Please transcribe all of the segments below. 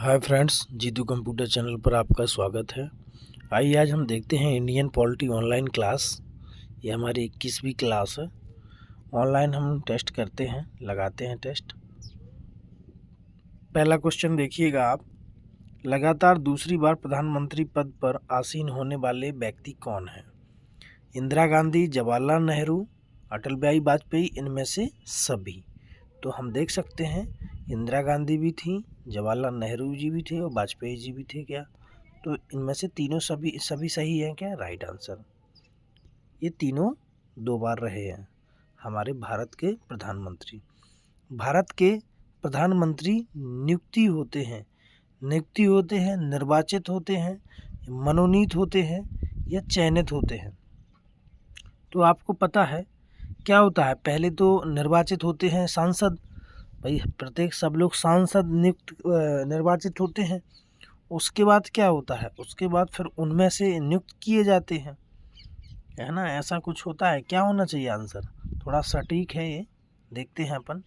हाय friends, Jitu computer channel पर आपका स्वागत है। आइए आज हम देखते हैं इंडियन पॉलिटी ऑनलाइन क्लास। ये हमारी 21वीं क्लास है। ऑनलाइन हम टेस्ट करते हैं, लगाते हैं टेस्ट। पहला क्वेश्चन देखिएगा आप। लगातार दूसरी बार प्रधानमंत्री पद पर आसीन होने वाले व्यक्ति कौन हैं? इंदिरा गांधी, जवाहरलाल नेहरू, अटल बिहारी वाजपेयी, इनमें से सभी। तो हम देख सकते हैं इंदिरा गांधी भी थी, जवाहरलाल नेहरू जी भी थे और वाजपेयी जी भी थे क्या? तो इनमें से तीनों सभी सही हैं क्या? Right answer. ये तीनों 2 बार रहे हैं हमारे भारत के प्रधानमंत्री। भारत के प्रधानमंत्री नियुक्ति होते हैं, निर्वाचित होते हैं, मनोनीत होते हैं या चयनित होते हैं। तो आपको पता है क्या होता है? पहले तो निर्वाचित होते हैं सांसद, भाई प्रत्येक सब लोग सांसद निर्वाचित होते हैं। उसके बाद क्या होता है? उसके बाद फिर उनमें से नियुक्त किए जाते हैं, है ना? ऐसा कुछ होता है। क्या होना चाहिए आंसर? थोड़ा सटीक है ये, देखते हैं अपन।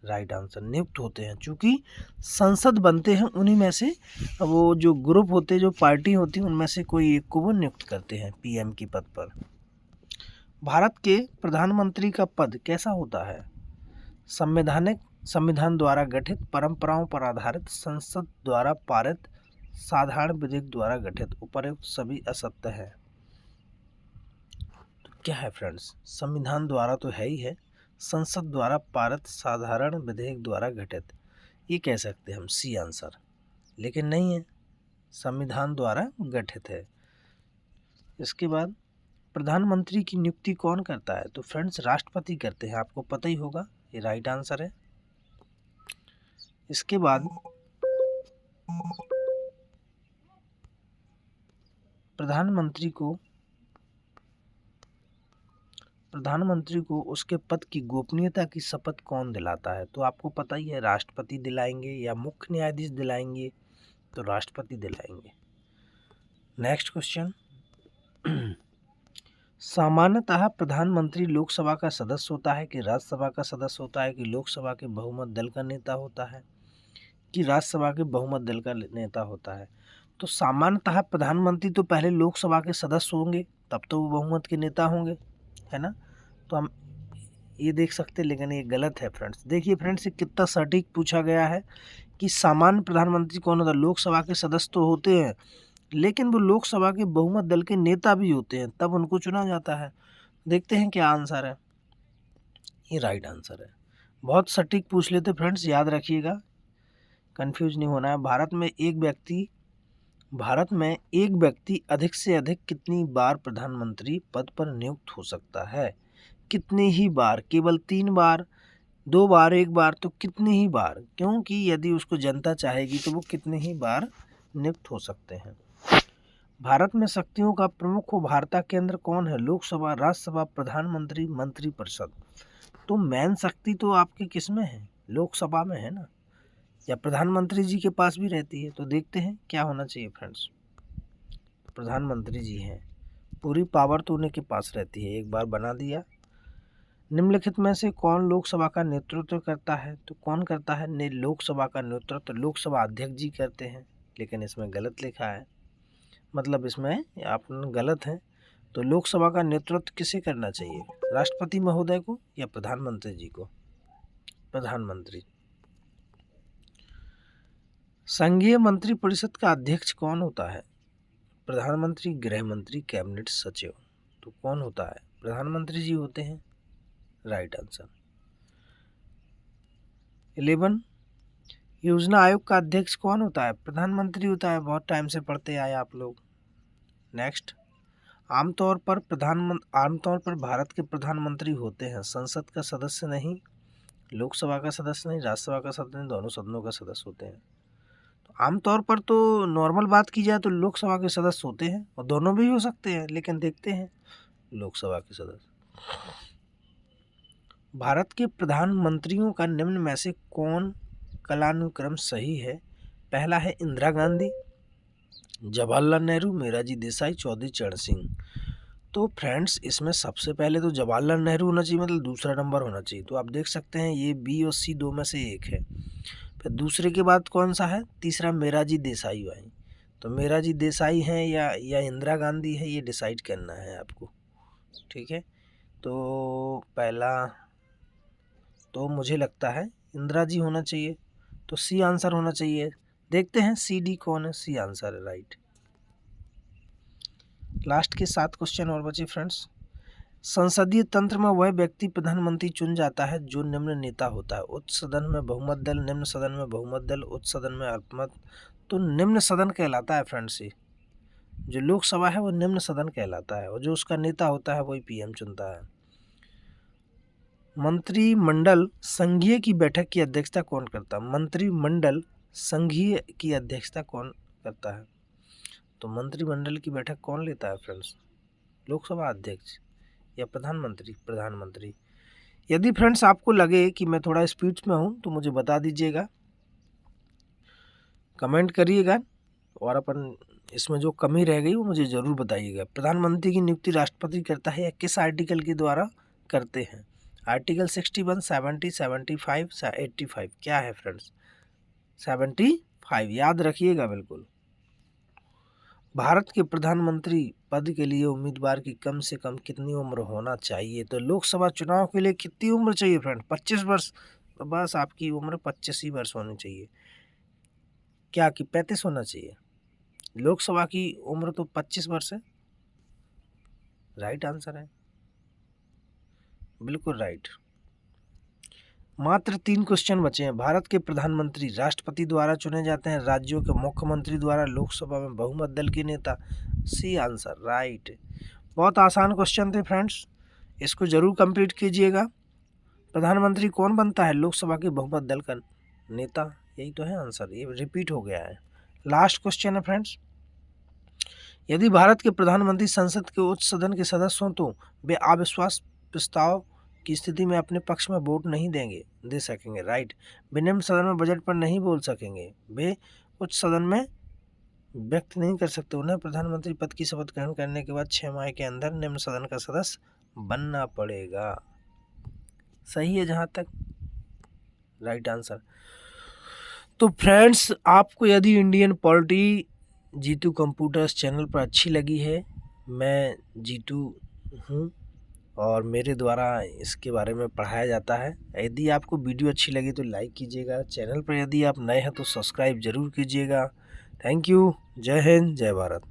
राइट आंसर, नियुक्त होते हैं। चूँकि संसद बनते हैं उन्हीं में से, वो जो ग्रुप होते हैं, जो पार्टी होती है, उनमें से कोई एक को वो नियुक्त करते हैं पीएम की पद पर। भारत के प्रधानमंत्री का पद कैसा होता है? संविधान द्वारा गठित, परंपराओं पर आधारित, संसद द्वारा पारित, साधारण विधेयक द्वारा गठित। उपरोक्त सभी असत्य है। तो क्या है फ्रेंड्स? संविधान द्वारा तो है ही है, संसद द्वारा पारित, साधारण विधेयक द्वारा गठित, ये कह सकते हैं हम, सी आंसर। लेकिन नहीं है, संविधान द्वारा गठित है। इसके बाद प्रधानमंत्री की नियुक्ति कौन करता है? तो फ्रेंड्स राष्ट्रपति करते हैं, आपको पता ही होगा, ये राइट आंसर है। इसके बाद प्रधानमंत्री को उसके पद की गोपनीयता की शपथ कौन दिलाता है? तो आपको पता ही है, राष्ट्रपति दिलाएंगे या मुख्य न्यायाधीश दिलाएंगे? तो राष्ट्रपति दिलाएंगे। Next question. सामान्यतः प्रधानमंत्री लोकसभा का सदस्य होता है कि राज्यसभा का सदस्य होता है, कि लोकसभा के बहुमत दल का नेता होता है, कि राज्यसभा के बहुमत दल का नेता होता है? तो सामान्यतः प्रधानमंत्री तो पहले लोकसभा के सदस्य होंगे, तब तो वो बहुमत के नेता होंगे, है ना? तो हम ये देख सकते हैं, लेकिन ये गलत है फ्रेंड्स। देखिए फ्रेंड्स, ये कितना सटीक पूछा गया है कि सामान्य प्रधानमंत्री कौन होता है? लोकसभा के सदस्य तो होते हैं, लेकिन वो लोकसभा के बहुमत दल के नेता भी होते हैं, तब उनको चुना जाता है। देखते हैं क्या आंसर है। ये राइट आंसर है। बहुत सटीक पूछ लेते फ्रेंड्स, याद रखिएगा, कंफ्यूज नहीं होना है। भारत में एक व्यक्ति अधिक से अधिक कितनी बार प्रधानमंत्री पद पर नियुक्त हो सकता है? कितनी ही बार? केवल 3 बार, 2 बार, 1 बार? तो कितनी ही बार? क्योंकि यदि उसको जनता चाहेगी तो वो कितनी ही बार नियुक्त हो सकते हैं। भारत में शक्तियों का प्रमुख उभारता केंद्र कौन है? लोकसभा, राज्यसभा, प्रधानमंत्री, मंत्रिपरिषद? तो मेन शक्ति तो आपकी किस में है? लोकसभा में है ना, या प्रधानमंत्री जी के पास भी रहती है? तो देखते हैं क्या होना चाहिए फ्रेंड्स। प्रधानमंत्री जी हैं, पूरी पावर तो उन्हीं के पास रहती है। एक बार बना दिया। निम्नलिखित में से कौन लोकसभा का नेतृत्व करता है? तो कौन करता है लोकसभा का नेतृत्व? लोकसभा अध्यक्ष जी करते हैं, लेकिन इसमें गलत लिखा है, मतलब इसमें आप गलत हैं। तो लोकसभा का नेतृत्व किसे करना चाहिए? राष्ट्रपति महोदय को या प्रधानमंत्री जी को? प्रधानमंत्री। संघीय मंत्रिपरिषद का अध्यक्ष कौन होता है? प्रधानमंत्री, गृह मंत्री, कैबिनेट सचिव? तो कौन होता है? प्रधानमंत्री जी होते हैं। Right answer. 11 योजना आयोग का अध्यक्ष कौन होता है? प्रधानमंत्री होता है। बहुत टाइम से पढ़ते आए आप लोग। नेक्स्ट। आमतौर पर भारत के प्रधानमंत्री होते हैं संसद का सदस्य नहीं, लोकसभा का सदस्य नहीं, राज्यसभा का सदस्य नहीं, दोनों सदनों का सदस्य होते हैं। तो आमतौर पर तो नॉर्मल बात की जाए तो लोकसभा के सदस्य होते हैं, और दोनों भी हो सकते हैं, लेकिन देखते हैं लोकसभा के सदस्य। भारत के प्रधानमंत्रियों का निम्न में से कौन कालानुक्रम सही है? पहला है इंदिरा गांधी, जवाहरलाल नेहरू, मोरारजी देसाई, चौधरी चरण सिंह। तो फ्रेंड्स इसमें सबसे पहले तो जवाहरलाल नेहरू होना चाहिए, मतलब दूसरा नंबर होना चाहिए। तो आप देख सकते हैं ये बी और सी 2 में से एक है। फिर दूसरे के बाद कौन सा है, तीसरा मोरारजी देसाई भाई। तो मोरारजी देसाई हैं या इंदिरा गांधी है, ये डिसाइड करना है आपको, ठीक है। तो पहला तो मुझे लगता है इंदिरा जी होना चाहिए, तो सी आंसर होना चाहिए। देखते हैं सी डी कौन है, सी आंसर है राइट। लास्ट के 7 क्वेश्चन और बचे फ्रेंड्स। संसदीय तंत्र में वह व्यक्ति प्रधानमंत्री चुन जाता है जो निम्न नेता होता है, उच्च सदन में बहुमत दल, निम्न सदन में बहुमत दल, उच्च सदन में अल्पमत। तो निम्न सदन कहलाता है फ्रेंड्स, ये जो लोकसभा है वो निम्न सदन कहलाता है, और जो उसका नेता होता है वही पीएम चुनता है। मंत्रिमंडल संघीय की बैठक की अध्यक्षता कौन करता है, मंत्रिमंडल संघीय की अध्यक्षता कौन करता है। तो मंत्रिमंडल की बैठक कौन लेता है फ्रेंड्स, लोकसभा अध्यक्ष या प्रधानमंत्री। यदि फ्रेंड्स आपको लगे कि मैं थोड़ा स्पीड में हूँ तो मुझे बता दीजिएगा, कमेंट करिएगा, और अपन इसमें जो कमी रह गई वो मुझे ज़रूर बताइएगा। प्रधानमंत्री की नियुक्ति राष्ट्रपति करता है या किस आर्टिकल के द्वारा करते हैं, आर्टिकल 61, 70, 75, 85, क्या है फ्रेंड्स, 75, याद रखिएगा बिल्कुल। भारत के प्रधानमंत्री पद के लिए उम्मीदवार की कम से कम कितनी उम्र होना चाहिए। तो लोकसभा चुनाव के लिए कितनी उम्र चाहिए फ्रेंड, 25 वर्ष। तो बस आपकी उम्र 25 ही वर्ष होनी चाहिए, क्या कि 35 होना चाहिए। लोकसभा की उम्र तो 25 वर्ष है, राइट आंसर है, बिल्कुल राइट। मात्र 3 क्वेश्चन बचे हैं। भारत के प्रधानमंत्री राष्ट्रपति द्वारा चुने जाते हैं, राज्यों के मुख्यमंत्री द्वारा, लोकसभा में बहुमत दल के नेता, सी आंसर राइट। बहुत आसान क्वेश्चन थे फ्रेंड्स, इसको जरूर कंप्लीट कीजिएगा। प्रधानमंत्री कौन बनता है, लोकसभा के बहुमत दल का नेता, यही तो है आंसर, ये रिपीट हो गया है। लास्ट क्वेश्चन है फ्रेंड्स, यदि भारत के प्रधानमंत्री संसद के उच्च सदन के सदस्य हों तो वे अविश्वास प्रस्ताव की स्थिति में अपने पक्ष में वोट नहीं दे सकेंगे, राइट। वे निम्न सदन में बजट पर नहीं बोल सकेंगे, वे उच्च सदन में व्यक्त नहीं कर सकते, उन्हें प्रधानमंत्री पद की शपथ ग्रहण करने के बाद 6 माह के अंदर निम्न सदन का सदस्य बनना पड़ेगा। सही है जहाँ तक, राइट आंसर। तो फ्रेंड्स, आपको यदि Indian polity Jitu computers channel पर अच्छी लगी है, मैं जीतू हूँ और मेरे द्वारा इसके बारे में पढ़ाया जाता है। यदि आपको वीडियो अच्छी लगी तो लाइक कीजिएगा, चैनल पर यदि आप नए हैं तो सब्सक्राइब जरूर कीजिएगा। थैंक यू, जय हिंद, जय भारत।